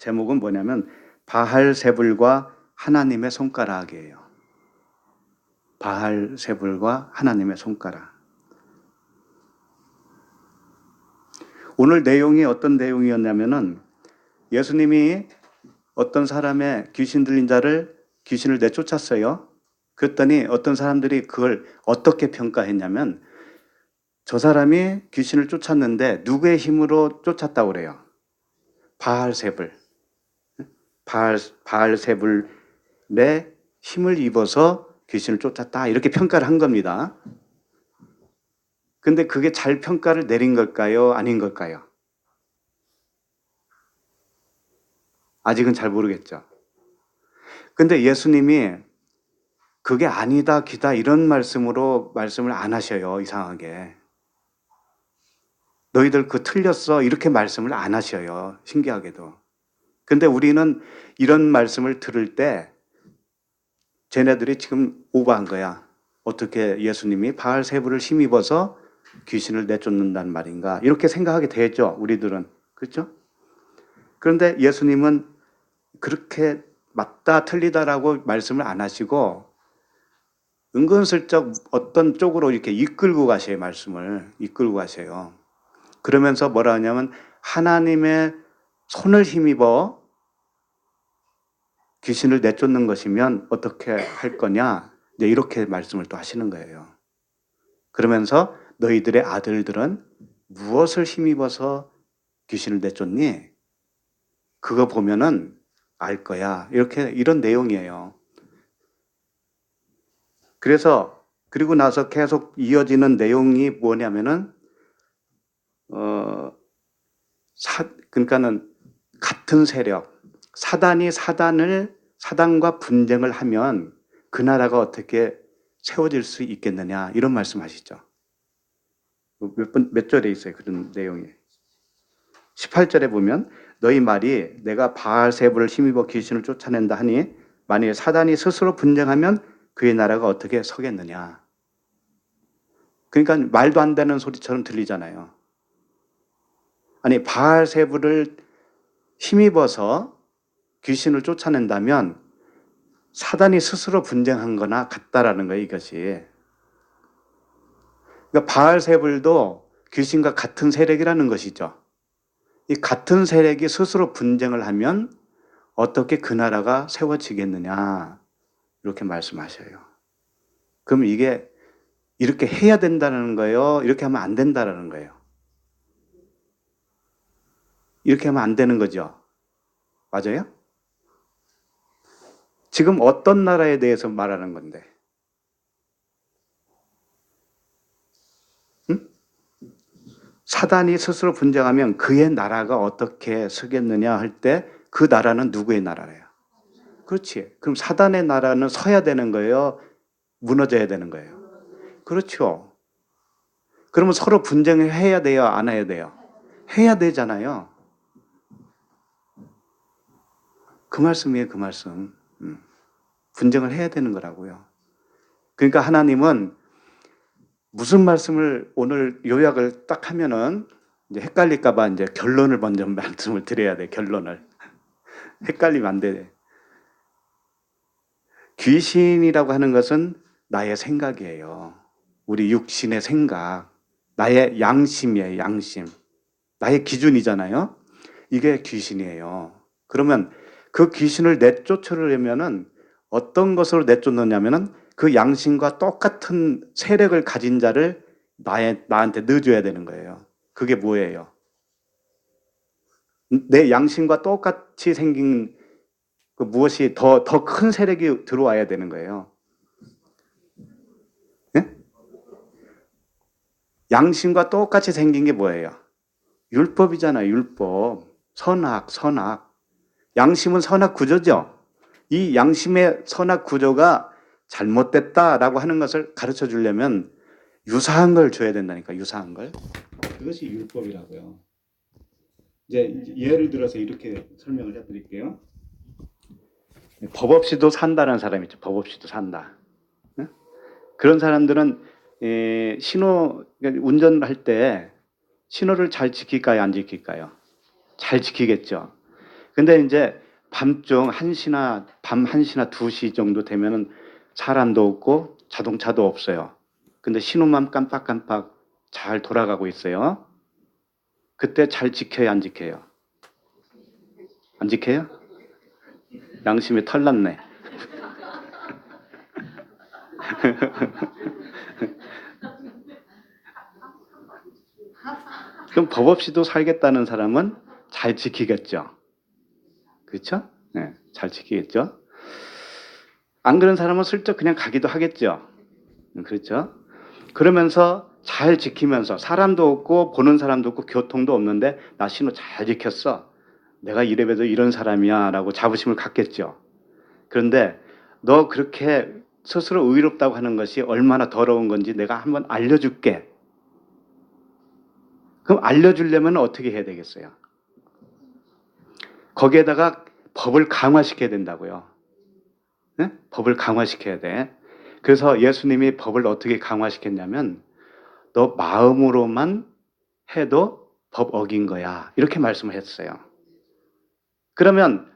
제목은 뭐냐면 바알세불과 하나님의 손가락이에요. 바알세불과 하나님의 손가락. 오늘 내용이 어떤 내용이었냐면은 예수님이 어떤 사람의 귀신 들린 자를 귀신을 내쫓았어요. 그랬더니 어떤 사람들이 그걸 어떻게 평가했냐면 저 사람이 귀신을 쫓았는데 누구의 힘으로 쫓았다고 그래요? 바알세불. 바알세불의 힘을 입어서 귀신을 쫓았다. 이렇게 평가를 한 겁니다. 근데 그게 잘 평가를 내린 걸까요? 아닌 걸까요? 아직은 잘 모르겠죠. 근데 예수님이 그게 아니다, 기다 이런 말씀으로 말씀을 안 하셔요. 이상하게. 너희들 그 틀렸어 이렇게 말씀을 안 하셔요. 신기하게도. 근데 우리는 이런 말씀을 들을 때 쟤네들이 지금 오버한 거야. 어떻게 예수님이 바알세불을 힘입어서 귀신을 내쫓는다는 말인가 이렇게 생각하게 되죠. 우리들은. 그렇죠? 그런데 예수님은 그렇게 맞다 틀리다라고 말씀을 안 하시고 은근슬쩍 어떤 쪽으로 이렇게 이끌고 가셔요. 말씀을 이끌고 가셔요. 그러면서 뭐라 하냐면 하나님의 손을 힘입어 귀신을 내쫓는 것이면 어떻게 할 거냐 이렇게 말씀을 또 하시는 거예요. 그러면서 너희들의 아들들은 무엇을 힘입어서 귀신을 내쫓니? 그거 보면은 알 거야. 이런 내용이에요. 그래서 그리고 나서 계속 이어지는 내용이 뭐냐면은 그러니까는 같은 세력, 사단과 분쟁을 하면 그 나라가 어떻게 세워질 수 있겠느냐 이런 말씀하시죠. 몇 절에 있어요 그런 내용이. 18절에 보면 너희 말이 내가 바알세불을 힘입어 귀신을 쫓아낸다 하니 만일 사단이 스스로 분쟁하면 그의 나라가 어떻게 서겠느냐. 그러니까 말도 안 되는 소리처럼 들리잖아요. 아니 바알세불을 힘입어서 귀신을 쫓아낸다면 사단이 스스로 분쟁한 거나 같다라는 거예요, 이것이. 그러니까 바알세불도 귀신과 같은 세력이라는 것이죠. 이 같은 세력이 스스로 분쟁을 하면 어떻게 그 나라가 세워지겠느냐 이렇게 말씀하셔요. 그럼 이게 이렇게 해야 된다는 거예요? 이렇게 하면 안 된다는 거예요? 이렇게 하면 안 되는 거죠. 맞아요? 지금 어떤 나라에 대해서 말하는 건데? 응? 사단이 스스로 분쟁하면 그의 나라가 어떻게 서겠느냐 할 때 그 나라는 누구의 나라예요? 그렇지. 그럼 사단의 나라는 서야 되는 거예요? 무너져야 되는 거예요? 그렇죠. 그러면 서로 분쟁을 해야 돼요? 안 해야 돼요? 해야 되잖아요. 그 말씀이에요, 그 말씀. 분쟁을 해야 되는 거라고요. 그러니까 하나님은 무슨 말씀을 오늘 요약을 딱 하면은 이제 헷갈릴까봐 이제 결론을 먼저 말씀을 드려야 돼, 결론을. 헷갈리면 안 돼. 귀신이라고 하는 것은 나의 생각이에요. 우리 육신의 생각. 나의 양심이에요, 양심. 나의 기준이잖아요. 이게 귀신이에요. 그러면 그 귀신을 내쫓으려면은 어떤 것으로 내쫓느냐면은 그 양심과 똑같은 세력을 가진 자를 나한테 넣어줘야 되는 거예요. 그게 뭐예요? 내 양심과 똑같이 생긴 그 무엇이 더 큰 세력이 들어와야 되는 거예요. 네? 양심과 똑같이 생긴 게 뭐예요? 율법이잖아요, 율법. 선악. 양심은 선악 구조죠. 이 양심의 선악 구조가 잘못됐다라고 하는 것을 가르쳐 주려면 유사한 걸 줘야 된다니까, 유사한 걸. 그것이 율법이라고요. 이제 예를 들어서 이렇게 설명을 해드릴게요. 법 없이도 산다는 사람이 있죠. 법 없이도 산다. 그런 사람들은 신호 운전할 때 신호를 잘 지킬까요? 안 지킬까요? 잘 지키겠죠. 근데 이제 밤중 1시나 밤 1시나 2시 정도 되면은 사람도 없고 자동차도 없어요. 근데 신호만 깜빡깜빡 잘 돌아가고 있어요. 그때 잘 지켜요, 안 지켜요? 안 지켜요? 양심이 털났네. 그럼 법 없이도 살겠다는 사람은 잘 지키겠죠. 그렇죠? 네, 잘 지키겠죠. 안 그런 사람은 슬쩍 그냥 가기도 하겠죠. 그렇죠? 그러면서 잘 지키면서 사람도 없고 보는 사람도 없고 교통도 없는데 나 신호 잘 지켰어. 내가 이래봬도 이런 사람이야 라고 자부심을 갖겠죠. 그런데 너 그렇게 스스로 의롭다고 하는 것이 얼마나 더러운 건지 내가 한번 알려줄게. 그럼 알려주려면 어떻게 해야 되겠어요? 거기에다가 법을 강화시켜야 된다고요. 네? 법을 강화시켜야 돼. 그래서 예수님이 법을 어떻게 강화시켰냐면 너 마음으로만 해도 법 어긴 거야. 이렇게 말씀을 했어요. 그러면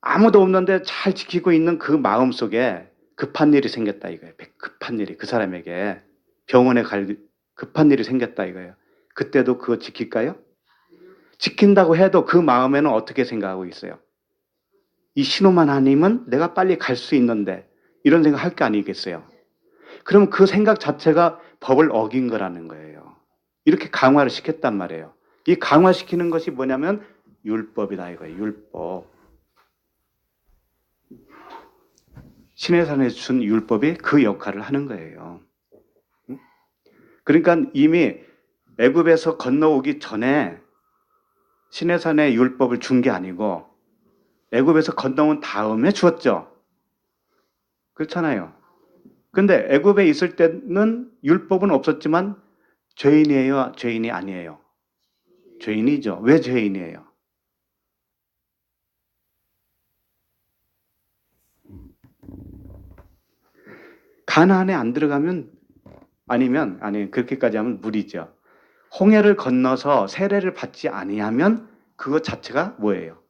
아무도 없는데 잘 지키고 있는 그 마음 속에 급한 일이 생겼다 이거예요. 급한 일이 그 사람에게 병원에 갈 급한 일이 생겼다 이거예요. 그때도 그거 지킬까요? 지킨다고 해도 그 마음에는 어떻게 생각하고 있어요? 이 신호만 아니면 내가 빨리 갈 수 있는데 이런 생각 할 게 아니겠어요? 그럼 그 생각 자체가 법을 어긴 거라는 거예요. 이렇게 강화를 시켰단 말이에요. 이 강화시키는 것이 뭐냐면 율법이다 이거예요. 율법. 시내산에서 준 율법이 그 역할을 하는 거예요. 그러니까 이미 애굽에서 건너오기 전에 시내산에 율법을 준 게 아니고 애굽에서 건너온 다음에 주었죠. 그렇잖아요. 근데 애굽에 있을 때는 율법은 없었지만 죄인이에요, 죄인이 아니에요? 죄인이죠. 왜 죄인이에요? 가나안에 안 들어가면 아니 그렇게까지 하면 무리죠. 홍해를 건너서 세례를 받지 아니하면 그것 자체가 뭐예요?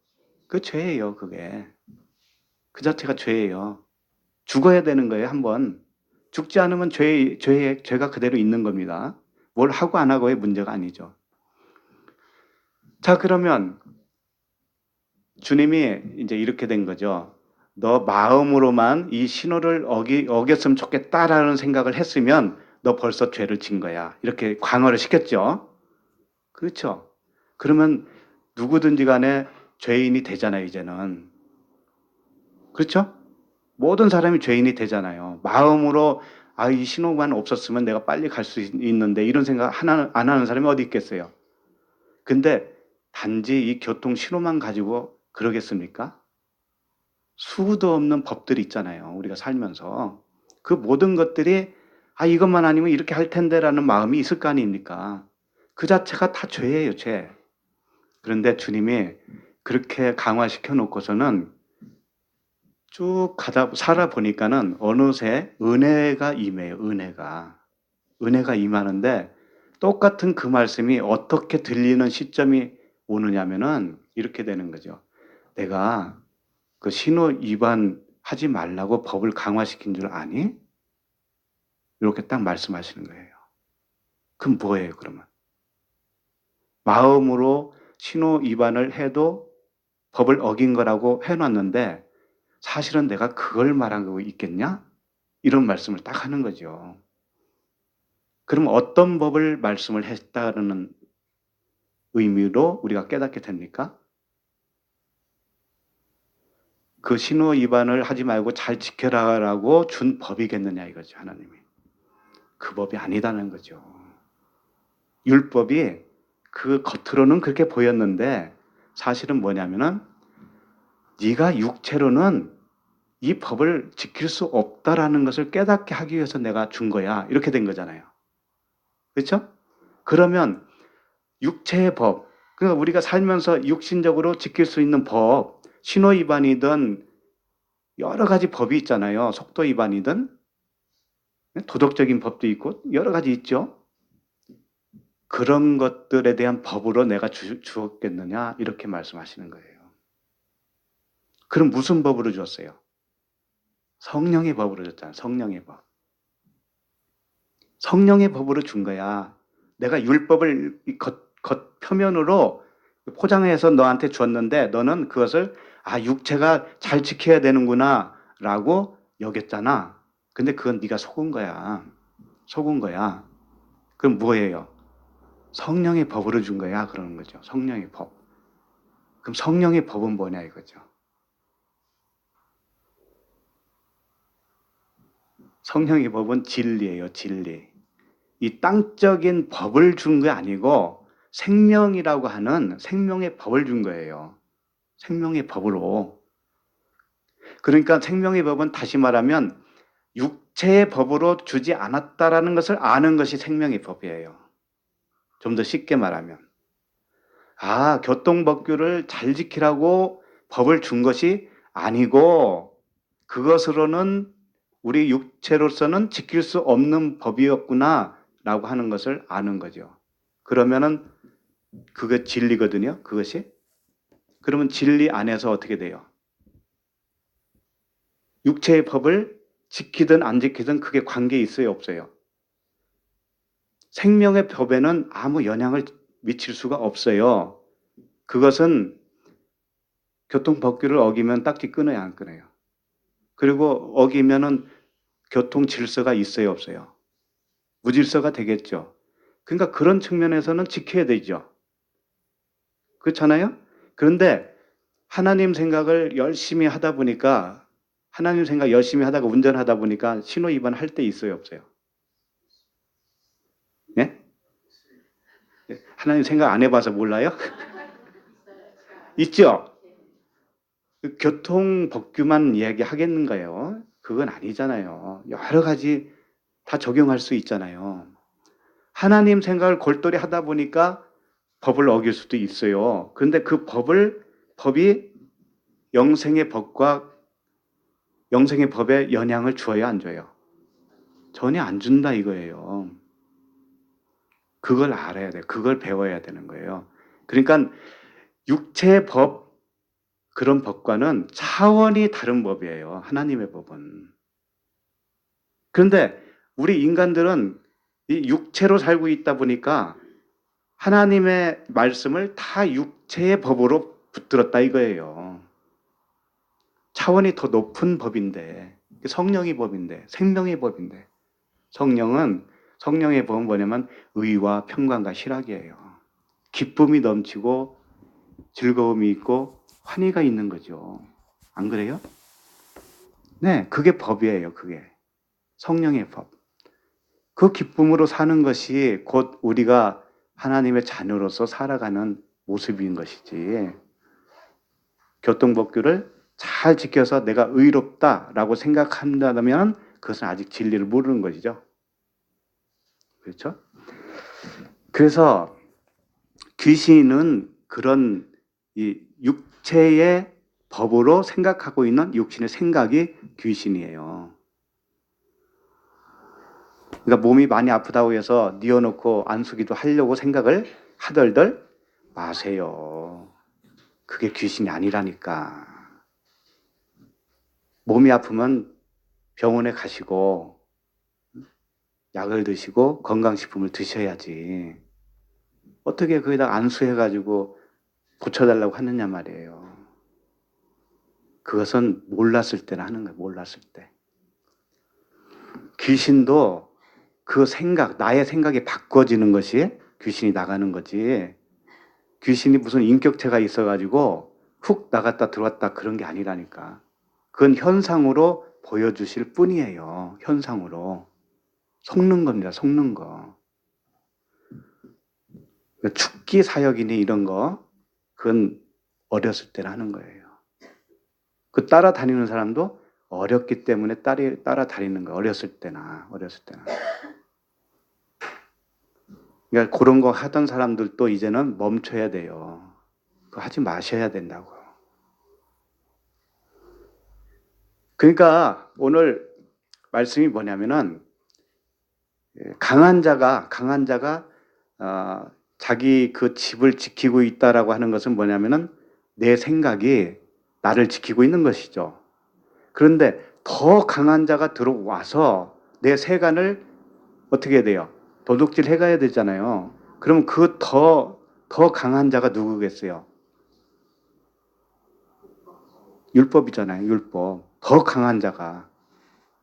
그 죄예요, 그게. 그 자체가 죄예요. 죽어야 되는 거예요, 한번. 죽지 않으면 죄가 그대로 있는 겁니다. 뭘 하고 안 하고의 문제가 아니죠. 자, 그러면 주님이 이제 이렇게 된 거죠. 너 마음으로만 이 신호를 어겼으면 좋겠다라는 생각을 했으면 너 벌써 죄를 진 거야. 이렇게 광어를 시켰죠. 그렇죠. 그러면 누구든지 간에 죄인이 되잖아요, 이제는. 그렇죠? 모든 사람이 죄인이 되잖아요. 마음으로 이 신호만 없었으면 내가 빨리 갈 수 있는데 이런 생각 하나 안 하는 사람이 어디 있겠어요? 근데 단지 이 교통 신호만 가지고 그러겠습니까? 수도 없는 법들이 있잖아요. 우리가 살면서. 그 모든 것들이 이것만 아니면 이렇게 할 텐데라는 마음이 있을 거 아닙니까? 그 자체가 다 죄예요, 죄. 그런데 주님이 그렇게 강화시켜 놓고서는 쭉 가다 살아보니까는 어느새 은혜가 임해요, 은혜가. 은혜가 임하는데 똑같은 그 말씀이 어떻게 들리는 시점이 오느냐면은 이렇게 되는 거죠. 내가 그 신호 위반 하지 말라고 법을 강화시킨 줄 아니? 이렇게 딱 말씀하시는 거예요. 그럼 뭐예요, 그러면? 마음으로 신호 위반을 해도 법을 어긴 거라고 해놨는데 사실은 내가 그걸 말하고 있겠냐? 이런 말씀을 딱 하는 거죠. 그럼 어떤 법을 말씀을 했다는 의미로 우리가 깨닫게 됩니까? 그 신호 위반을 하지 말고 잘 지켜라라고 준 법이겠느냐 이거죠, 하나님이. 그 법이 아니다는 거죠. 율법이 그 겉으로는 그렇게 보였는데 사실은 뭐냐면은 네가 육체로는 이 법을 지킬 수 없다라는 것을 깨닫게 하기 위해서 내가 준 거야. 이렇게 된 거잖아요. 그렇죠? 그러면 육체의 법, 그러니까 우리가 살면서 육신적으로 지킬 수 있는 법, 신호 위반이든 여러 가지 법이 있잖아요. 속도 위반이든 도덕적인 법도 있고 여러 가지 있죠. 그런 것들에 대한 법으로 내가 주었겠느냐 이렇게 말씀하시는 거예요. 그럼 무슨 법으로 줬어요? 성령의 법으로 줬잖아요. 성령의 법. 성령의 법으로 준 거야. 내가 율법을 겉 표면으로 포장해서 너한테 줬는데 너는 그것을 육체가 잘 지켜야 되는구나 라고 여겼잖아. 근데 그건 네가 속은 거야. 속은 거야. 그럼 뭐예요? 성령의 법으로 준 거야. 그러는 거죠. 성령의 법. 그럼 성령의 법은 뭐냐 이거죠. 성령의 법은 진리예요. 진리. 이 땅적인 법을 준 게 아니고 생명이라고 하는 생명의 법을 준 거예요. 생명의 법으로. 그러니까 생명의 법은 다시 말하면 육체의 법으로 주지 않았다라는 것을 아는 것이 생명의 법이에요. 좀 더 쉽게 말하면. 교통법규를 잘 지키라고 법을 준 것이 아니고 그것으로는 우리 육체로서는 지킬 수 없는 법이었구나 라고 하는 것을 아는 거죠. 그러면은 그게 진리거든요. 그것이. 그러면 진리 안에서 어떻게 돼요? 육체의 법을 지키든 안 지키든 그게 관계 있어요, 없어요? 생명의 법에는 아무 영향을 미칠 수가 없어요. 그것은 교통법규를 어기면 딱지 끊어야 안 끊어요. 그리고 어기면은 교통 질서가 있어요, 없어요? 무질서가 되겠죠. 그러니까 그런 측면에서는 지켜야 되죠. 그렇잖아요? 그런데 하나님 생각을 열심히 하다 보니까 하나님 생각 열심히 하다가 운전하다 보니까 신호 위반 할 때 있어요, 없어요? 예? 하나님 생각 안 해봐서 몰라요? 있죠? 교통 법규만 이야기하겠는가요? 그건 아니잖아요. 여러 가지 다 적용할 수 있잖아요. 하나님 생각을 골똘히 하다 보니까 법을 어길 수도 있어요. 그런데 그 법이 영생의 법과 영생의 법에 영향을 줘야 안 줘요? 전혀 안 준다 이거예요. 그걸 알아야 돼요. 그걸 배워야 되는 거예요. 그러니까 육체의 법, 그런 법과는 차원이 다른 법이에요. 하나님의 법은. 그런데 우리 인간들은 이 육체로 살고 있다 보니까 하나님의 말씀을 다 육체의 법으로 붙들었다 이거예요. 차원이 더 높은 법인데, 성령의 법인데, 생명의 법인데, 성령의 법은 뭐냐면 의와 평강과 희락이에요. 기쁨이 넘치고 즐거움이 있고 환희가 있는 거죠. 안 그래요? 네, 그게 법이에요. 그게 성령의 법. 그 기쁨으로 사는 것이 곧 우리가 하나님의 자녀로서 살아가는 모습인 것이지. 교통법규를 잘 지켜서 내가 의롭다라고 생각한다면 그것은 아직 진리를 모르는 것이죠. 그렇죠? 그래서 귀신은 그런 이 육체의 법으로 생각하고 있는 육신의 생각이 귀신이에요. 그러니까 몸이 많이 아프다고 해서 뉘어놓고 안수기도 하려고 생각을 하덜덜 마세요. 그게 귀신이 아니라니까. 몸이 아프면 병원에 가시고 약을 드시고 건강식품을 드셔야지. 어떻게 거기다 안수해가지고 고쳐달라고 하느냐 말이에요. 그것은 몰랐을 때나 하는 거예요. 몰랐을 때. 귀신도 그 생각, 나의 생각이 바꿔지는 것이 귀신이 나가는 거지. 귀신이 무슨 인격체가 있어가지고 훅 나갔다 들어왔다 그런 게 아니라니까. 그건 현상으로 보여주실 뿐이에요. 현상으로. 속는 겁니다. 속는 거. 축기 사역이니 이런 거 그건 어렸을 때나 하는 거예요. 그 따라다니는 사람도 어렸기 때문에 따라다니는 거예요. 어렸을 때나. 그러니까 그런 거 하던 사람들도 이제는 멈춰야 돼요. 그거 하지 마셔야 된다고. 그러니까 오늘 말씀이 뭐냐면은 강한 자가 자기 그 집을 지키고 있다라고 하는 것은 뭐냐면은 내 생각이 나를 지키고 있는 것이죠. 그런데 더 강한 자가 들어와서 내 세간을 어떻게 해야 돼요? 도둑질 해가야 되잖아요. 그럼 그 더 강한 자가 누구겠어요? 율법이잖아요. 율법. 더 강한 자가.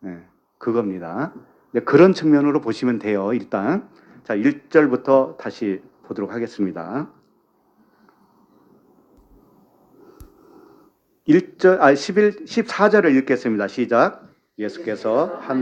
네, 그겁니다. 네, 그런 측면으로 보시면 돼요. 일단. 자, 1절부터 다시 보도록 하겠습니다. 14절을 읽겠습니다. 시작. 예수께서 한